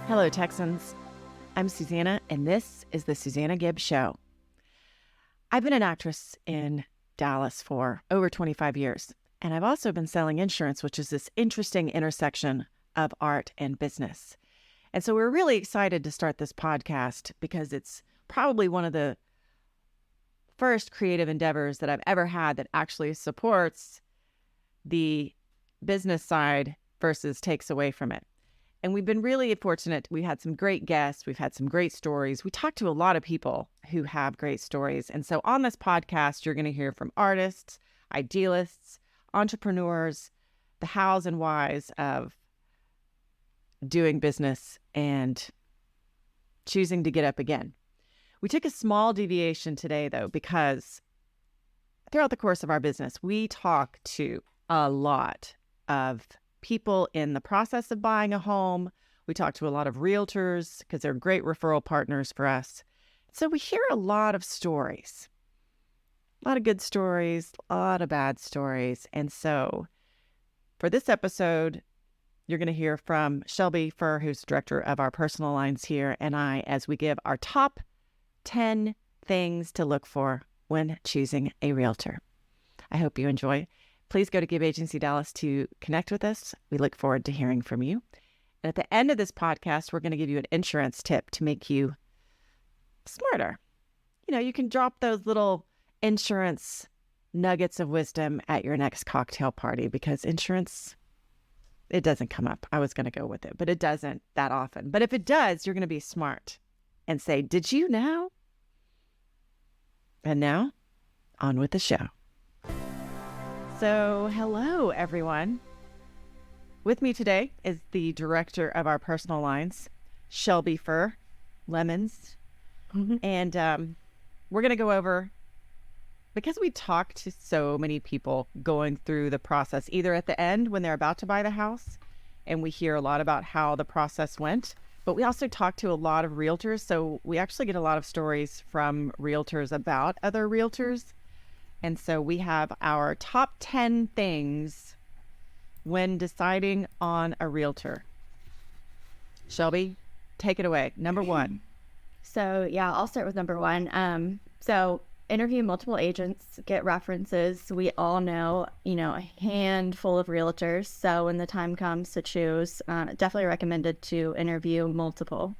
Hello, Texans. I'm Susanna, and this is the Susanna Gibb Show. I've been an actress in Dallas for over 25 years, and I've also been selling insurance, which is this interesting intersection of art and business. And so we're really excited to start this podcast because it's probably one of the first creative endeavors that I've ever had that actually supports the business side versus takes away from it. And we've been really fortunate. We had some great guests. We've had some great stories. We talked to a lot of people who have great stories. And so on this podcast, you're going to hear from artists, idealists, entrepreneurs, the hows and whys of doing business and choosing to get up again. We took a small deviation today, though, because throughout the course of our business, we talk to a lot of people in the process of buying a home. We talk to a lot of realtors because they're great referral partners for us. So we hear a lot of stories, a lot of good stories, a lot of bad stories. And so for this episode, you're going to hear from Shelby Furr, who's director of our personal lines here, and I, as we give our top 10 things to look for when choosing a realtor. I hope you enjoy. Please go to Gibb Agency Dallas to connect with us. We look forward to hearing from you. And at the end of this podcast, we're going to give you an insurance tip to make you smarter. You know, you can drop those little insurance nuggets of wisdom at your next cocktail party because insurance, it doesn't come up. I was going to go with it, but it doesn't that often. But if it does, you're going to be smart and say, did you know? And now, on with the show. So, hello, everyone. With me today is the director of our personal lines, Shelby Furr, Lemons. And we're going to go over, because we talk to so many people going through the process, either at the end when they're about to buy the house, and we hear a lot about how the process went, but we also talk to a lot of realtors. So we actually get a lot of stories from realtors about other realtors. And so we have our top 10 things when deciding on a realtor. Shelby, take it away. Number one. So yeah, I'll start with number one. So interview multiple agents, get references. We all know, a handful of realtors. So when the time comes to choose, definitely recommended to interview multiple.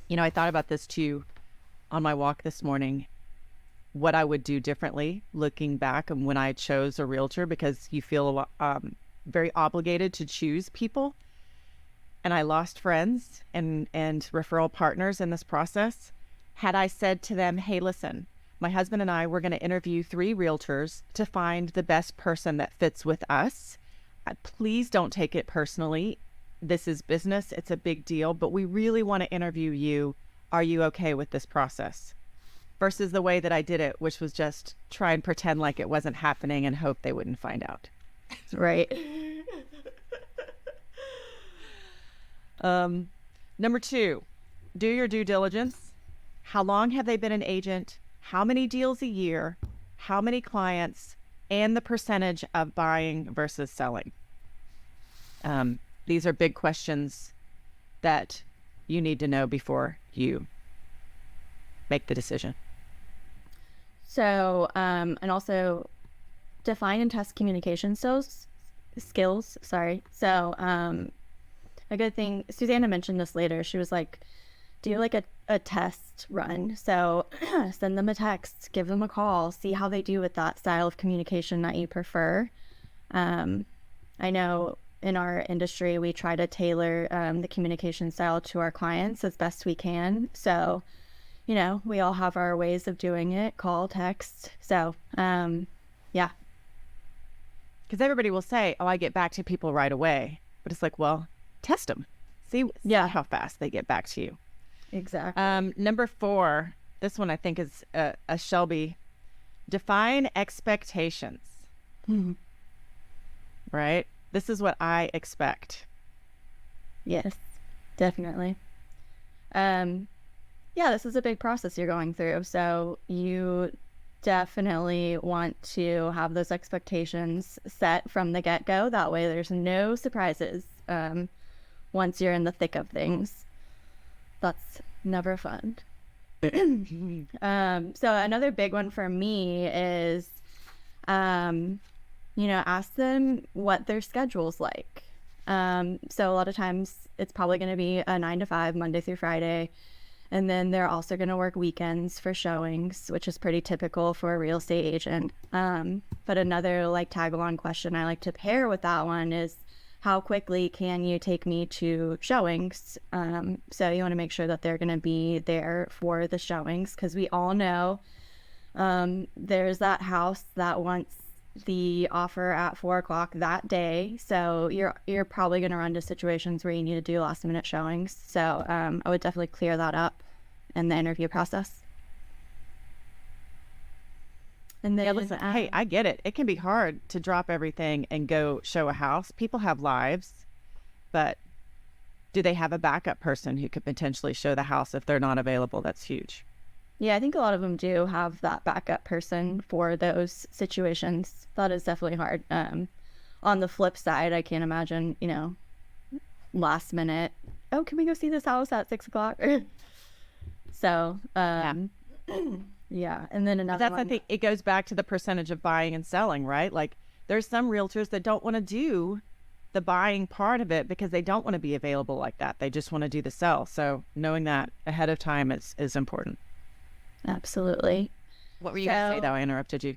I thought about this too on my walk this morning. What I would do differently looking back and when I chose a realtor, because you feel very obligated to choose people. And I lost friends and referral partners in this process. Had I said to them, hey, listen, my husband and I, we're going to interview 3 realtors to find the best person that fits with us. Please don't take it personally. This is business. It's a big deal, but we really want to interview you. Are you okay with this process? Versus the way that I did it, which was just try and pretend like it wasn't happening and hope they wouldn't find out. Right. Number 2, do your due diligence. How long have they been an agent? How many deals a year? How many clients? And the percentage of buying versus selling. These are big questions that you need to know before you make the decision. So, and also define and test communication skills. So, a good thing, Susanna mentioned this later. She was like, do like a test run. So send them a text, give them a call, see how they do with that style of communication that you prefer. I know in our industry, we try to tailor the communication style to our clients as best we can. So, we all have our ways of doing it, call, text. So, yeah. Because everybody will say, I get back to people right away. But it's like, well, test them. See how fast they get back to you. Exactly. Number 4, this one I think is a Shelby. Define expectations. Mm-hmm. Right? This is what I expect. Yes, definitely. Yeah, this is a big process you're going through. So you definitely want to have those expectations set from the get-go. That way there's no surprises. once you're in the thick of things, that's never fun. So another big one for me is, ask them what their schedule's like. So a lot of times it's probably going to be a 9 to 5, Monday through Friday. And then they're also going to work weekends for showings, which is pretty typical for a real estate agent. But another tag along question I like to pair with that one is, how quickly can you take me to showings? So you want to make sure that they're going to be there for the showings, because we all know there's that house that wants the offer at 4 o'clock that day. So you're probably going to run into situations where you need to do last minute showings. So I would definitely clear that up in the interview process. And then, listen, hey, I get it. It can be hard to drop everything and go show a house. People have lives, but do they have a backup person who could potentially show the house if they're not available? That's huge. Yeah, I think a lot of them do have that backup person for those situations. That is definitely hard. On the flip side, I can't imagine, last minute, oh, can we go see this house at 6 o'clock? So, yeah. And then another I think it goes back to the percentage of buying and selling, right? Like, there's some realtors that don't want to do the buying part of it because they don't want to be available like that. They just want to do the sell. So knowing that ahead of time is important. Absolutely. What were you going to say, though? I interrupted you.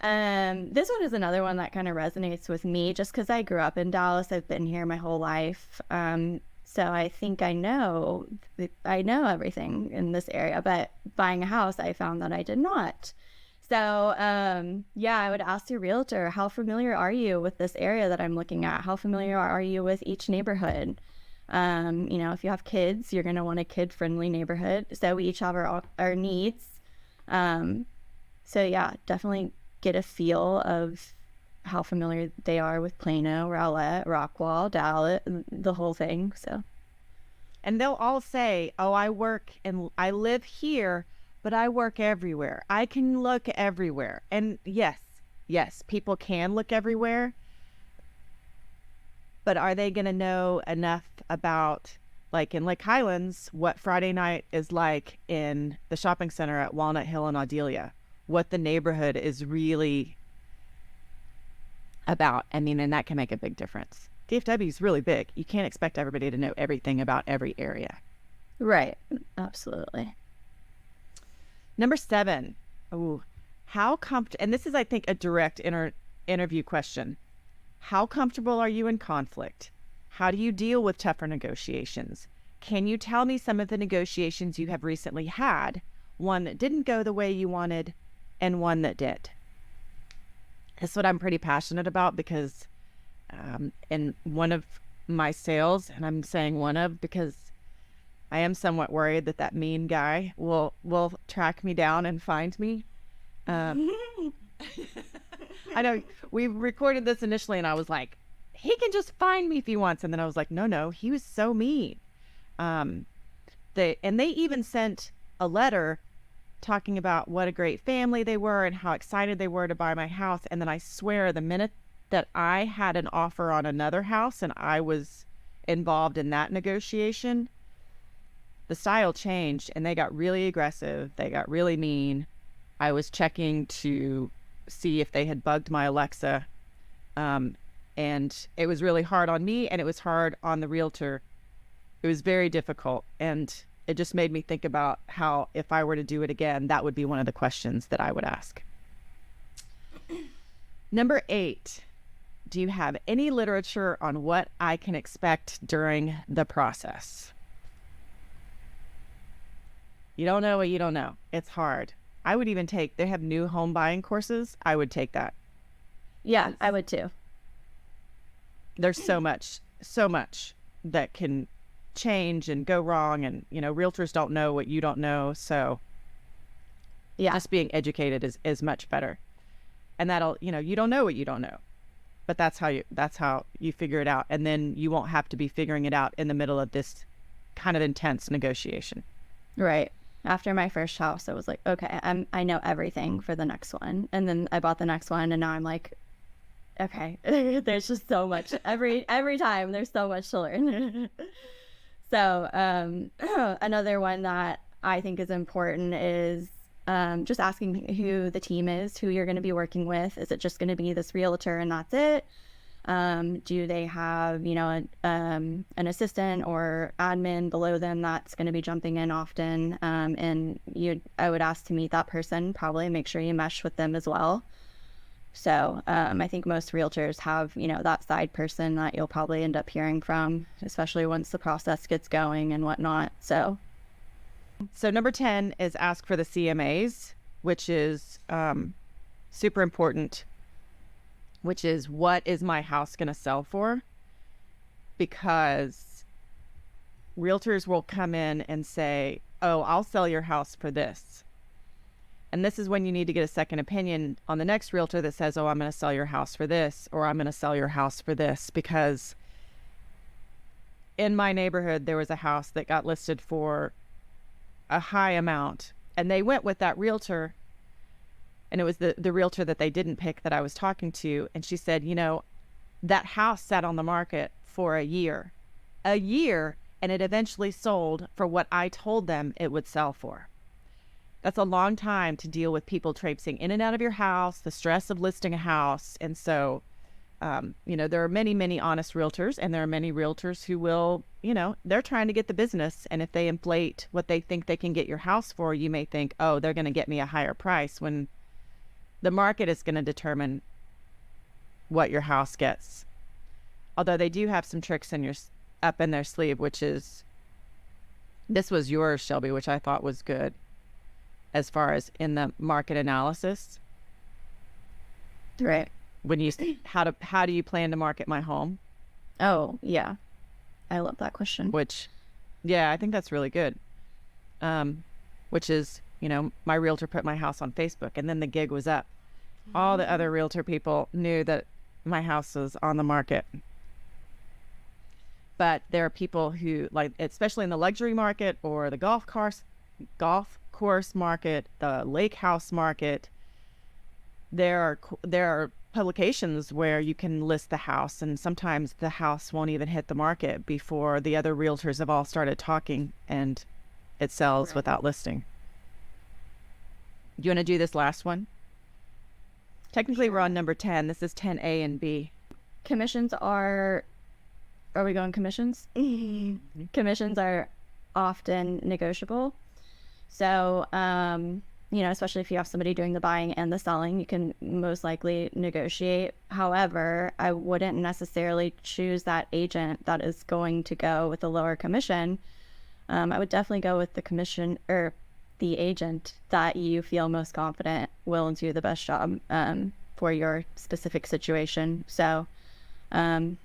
This one is another one that kind of resonates with me just because I grew up in Dallas. I've been here my whole life. So I think I know everything in this area, but buying a house, I found that I did not. So, I would ask your realtor, how familiar are you with this area that I'm looking at? How familiar are you with each neighborhood? If you have kids, you're going to want a kid-friendly neighborhood. So we each have our needs. Definitely get a feel of how familiar they are with Plano, Rowlett, Rockwall, Dallas, the whole thing. So, and they'll all say, "Oh, I live here, but I work everywhere. I can look everywhere." And yes, people can look everywhere. But are they going to know enough about, like in Lake Highlands, what Friday night is like in the shopping center at Walnut Hill and Audelia? What the neighborhood is really about? I mean, and that can make a big difference. DFW is really big. You can't expect everybody to know everything about every area. Right. Absolutely. Number 7. Oh, and this is, I think, a direct interview question. How comfortable are you in conflict? How do you deal with tougher negotiations? Can you tell me some of the negotiations you have recently had? One that didn't go the way you wanted and one that did. That's what I'm pretty passionate about because in one of my sales, and I'm saying one of because I am somewhat worried that mean guy will track me down and find me. I know we recorded this initially and I was like, he can just find me if he wants. And then I was like, no, he was so mean. They even sent a letter talking about what a great family they were and how excited they were to buy my house. And then I swear the minute that I had an offer on another house and I was involved in that negotiation, the style changed and they got really aggressive. They got really mean. I was checking to see if they had bugged my Alexa. And it was really hard on me and it was hard on the realtor. It was very difficult. And it just made me think about how if I were to do it again, that would be one of the questions that I would ask. Number 8, do you have any literature on what I can expect during the process? You don't know what you don't know. It's hard. I would even they have new home buying courses. I would take that. Yeah, I would too. There's so much that can change and go wrong. And, realtors don't know what you don't know. So yeah, just being educated is much better. And that'll, you don't know what you don't know, but that's how you figure it out. And then you won't have to be figuring it out in the middle of this kind of intense negotiation. Right. After my first house, I was like, okay, I know everything for the next one. And then I bought the next one and now I'm like, okay. There's just so much every time. There's so much to learn. So another one that I think is important is just asking who the team is, who you're going to be working with. Is it just going to be this realtor and that's it? Do they have, an assistant or admin below them that's going to be jumping in often? And I would ask to meet that person, probably make sure you mesh with them as well. So I think most realtors have, that side person that you'll probably end up hearing from, especially once the process gets going and whatnot. So number 10 is ask for the CMAs, which is super important, which is what is my house going to sell for? Because realtors will come in and say, oh, I'll sell your house for this. And this is when you need to get a second opinion on the next realtor that says, oh, I'm going to sell your house for this, or I'm going to sell your house for this. Because in my neighborhood, there was a house that got listed for a high amount, and they went with that realtor, and it was the realtor that they didn't pick that I was talking to. And she said, that house sat on the market for a year, and it eventually sold for what I told them it would sell for. That's a long time to deal with people traipsing in and out of your house, the stress of listing a house. And so, there are many, many honest realtors, and there are many realtors who will, they're trying to get the business. And if they inflate what they think they can get your house for, you may think, oh, they're going to get me a higher price, when the market is going to determine what your house gets. Although they do have some tricks up in their sleeve, which is, this was yours, Shelby, which I thought was good. As far as in the market analysis, right? When you how do you plan to market my home? Oh yeah, I love that question. Which, yeah, I think that's really good. Which is, my realtor put my house on Facebook, and then the gig was up. All the other realtor people knew that my house was on the market. But there are people who, like, especially in the luxury market or the golf course market, the lake house market, there are publications where you can list the house, and sometimes the house won't even hit the market before the other realtors have all started talking, and it sells without listing. Do you want to do this last one? Technically, we're on number 10. This is 10A and B. Commissions are we going commissions? Commissions are often negotiable. So, especially if you have somebody doing the buying and the selling, you can most likely negotiate. However, I wouldn't necessarily choose that agent that is going to go with a lower commission. I would definitely go with the commission or the agent that you feel most confident will do the best job for your specific situation. So, I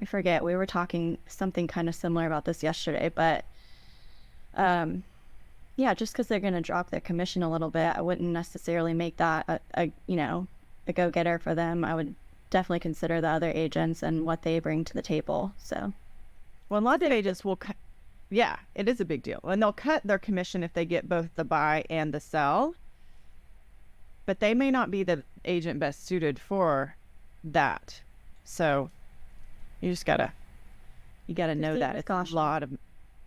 forget, we were talking something kind of similar about this yesterday, but yeah, just because they're going to drop their commission a little bit, I wouldn't necessarily make that a go-getter for them. I would definitely consider the other agents and what they bring to the table. So, well, a lot of agents will cut. Yeah, it is a big deal. And they'll cut their commission if they get both the buy and the sell. But they may not be the agent best suited for that. So you just gotta know that it's a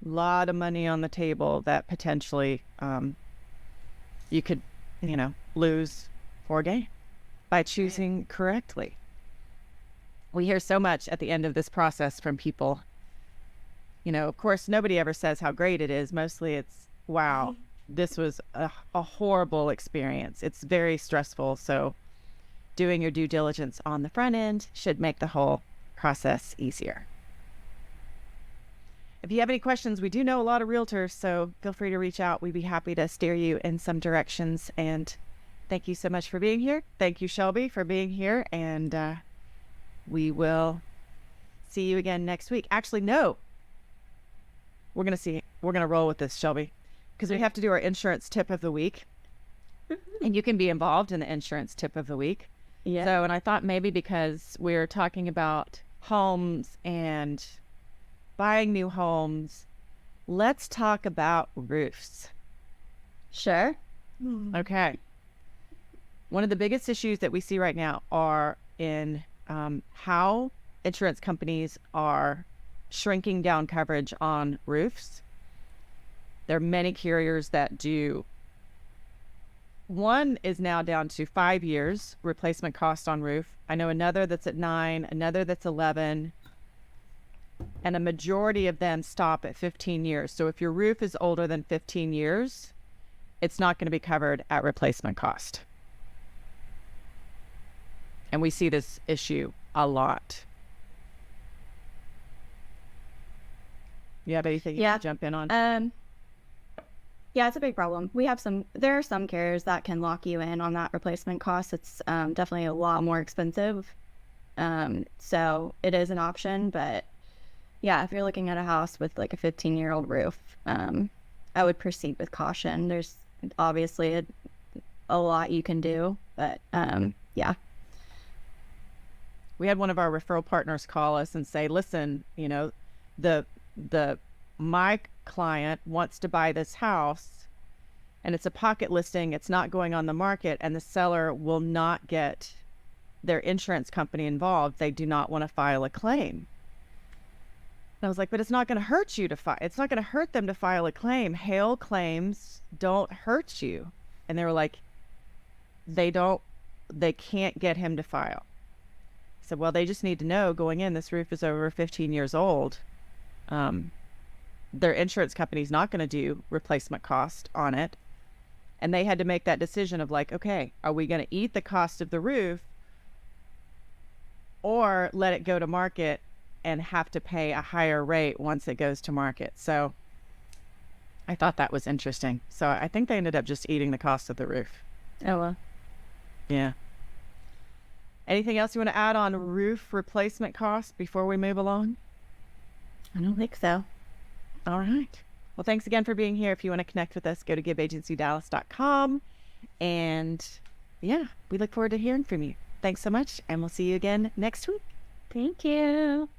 lot of money on the table that potentially you could, lose or gain by choosing correctly. We hear so much at the end of this process from people. Of course, nobody ever says how great it is. Mostly it's, wow, this was a horrible experience. It's very stressful. So doing your due diligence on the front end should make the whole process easier. If you have any questions, we do know a lot of realtors, so feel free to reach out. We'd be happy to steer you in some directions. And thank you so much for being here. Thank you, Shelby, for being here. And we will see you again next week. Actually, no. We're going to roll with this, Shelby, because we have to do our insurance tip of the week. And you can be involved in the insurance tip of the week. Yeah. So, and I thought maybe because we're talking about homes and buying new homes, let's talk about roofs. Sure. Okay. One of the biggest issues that we see right now are in how insurance companies are shrinking down coverage on roofs. There are many carriers that do. One is now down to 5 years replacement cost on roof. I know another that's at 9, another that's 11, and a majority of them stop at 15 years. So if your roof is older than 15 years, it's not going to be covered at replacement cost. And we see this issue a lot. You have anything you can jump in on? Yeah, it's a big problem. There are some carriers that can lock you in on that replacement cost. It's definitely a lot more expensive. So it is an option, but yeah, if you're looking at a house with like a 15-year-old roof, I would proceed with caution. There's obviously a lot you can do, but yeah. We had one of our referral partners call us and say, listen, my client wants to buy this house and it's a pocket listing. It's not going on the market, and the seller will not get their insurance company involved. They do not want to file a claim. And I was like, but it's not going to hurt you to file. It's not going to hurt them to file a claim. Hail claims don't hurt you. And they were like, they can't get him to file. I said, well, they just need to know going in, this roof is over 15 years old. Their insurance company's not going to do replacement cost on it. And they had to make that decision of like, okay, are we going to eat the cost of the roof or let it go to market and have to pay a higher rate once it goes to market? So I thought that was interesting. So I think they ended up just eating the cost of the roof. Oh, well. Yeah. Anything else you want to add on roof replacement cost before we move along? I don't think so. All right. Well, thanks again for being here. If you want to connect with us, go to gibbagencydallas.com. And yeah, we look forward to hearing from you. Thanks so much. And we'll see you again next week. Thank you.